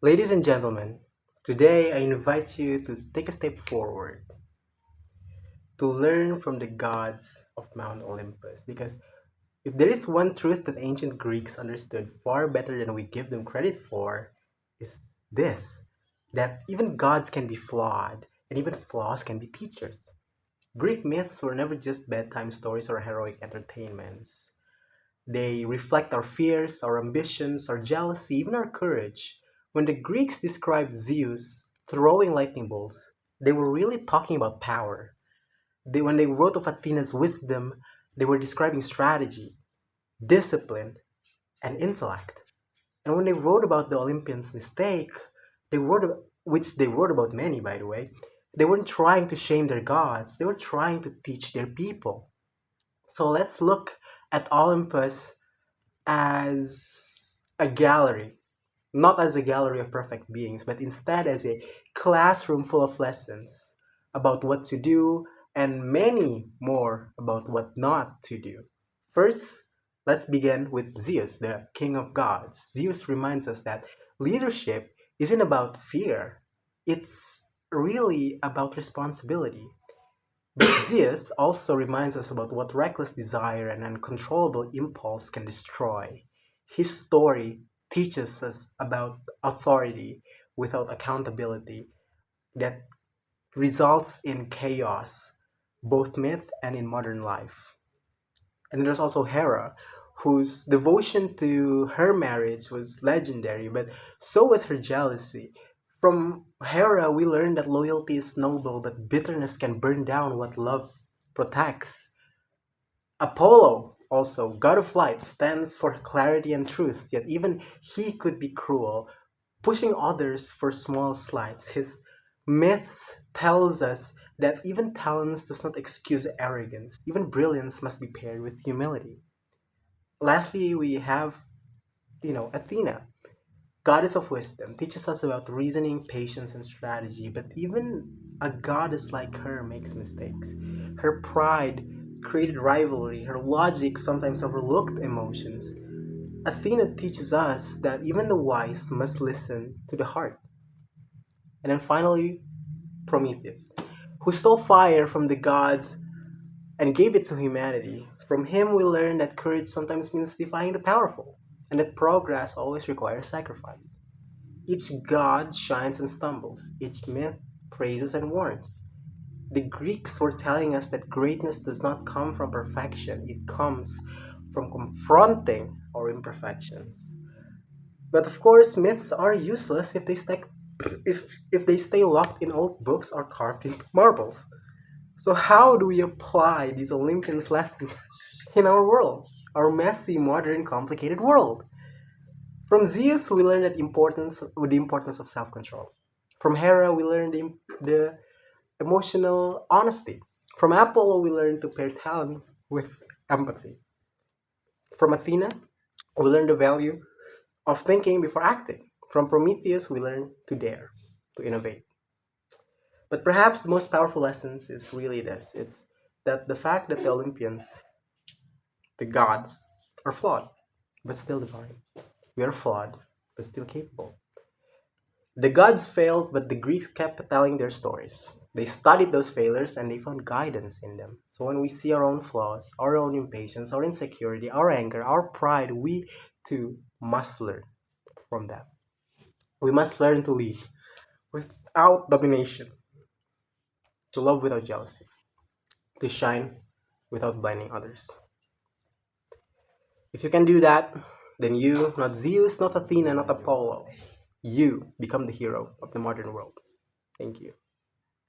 Ladies and gentlemen, today I invite you to take a step forward to learn from the gods of Mount Olympus. Because if there is one truth that ancient Greeks understood far better than we give them credit for, is this that even gods can be flawed, and even flaws can be teachers. Greek myths were never just bedtime stories or heroic entertainments. They reflect our fears, our ambitions, our jealousy, even our courage. When the Greeks described Zeus throwing lightning bolts, they were really talking about power. When they wrote of Athena's wisdom, they were describing strategy, discipline, and intellect. And when they wrote about the Olympians' mistake, which they wrote about many, by the way, they weren't trying to shame their gods, they were trying to teach their people. So let's look at Olympus as a gallery, not as a gallery of perfect beings, but instead as a classroom full of lessons about what to do and many more about what not to do. First, let's begin with Zeus, the king of gods. Zeus reminds us that leadership isn't about fear, it's really about responsibility. But Zeus also reminds us about what reckless desire and uncontrollable impulse can destroy. His story teaches us about authority without accountability that results in chaos, both myth and in modern life. And there's also Hera, whose devotion to her marriage was legendary, but so was her jealousy. From Hera, we learn that loyalty is noble, but bitterness can burn down what love protects. Apollo, also, god of light, stands for clarity and truth, yet even he could be cruel, pushing others for small slights. His myths tells us that even talents does not excuse arrogance. Even brilliance must be paired with humility. Lastly, we have, Athena, goddess of wisdom, teaches us about reasoning, patience, and strategy. But even a goddess like her makes mistakes. Her pride created rivalry. Her logic sometimes overlooked emotions. Athena teaches us that even the wise must listen to the heart. And then finally, Prometheus, who stole fire from the gods and gave it to humanity. From him, we learn that courage sometimes means defying the powerful, and that progress always requires sacrifice. Each god shines and stumbles, each myth praises and warns. The Greeks were telling us that greatness does not come from perfection, it comes from confronting our imperfections. But of course, myths are useless if they stay locked in old books or carved into marbles. So how do we apply these Olympians lessons in our world, our messy, modern, complicated world? From Zeus, we learn the importance of self-control. From Hera, we learn the emotional honesty. From Apollo, we learn to pair talent with empathy. From Athena, we learn the value of thinking before acting. From Prometheus, we learn to dare, to innovate. But perhaps the most powerful lessons is really this. It's that the fact that the Olympians, the gods, are flawed, but still divine. We are flawed, but still capable. The gods failed, but the Greeks kept telling their stories. They studied those failures and they found guidance in them. So when we see our own flaws, our own impatience, our insecurity, our anger, our pride, we too must learn from that. We must learn to lead without domination, to love without jealousy, to shine without blinding others. If you can do that, then you, not Zeus, not Athena, not Apollo, you become the hero of the modern world. Thank you.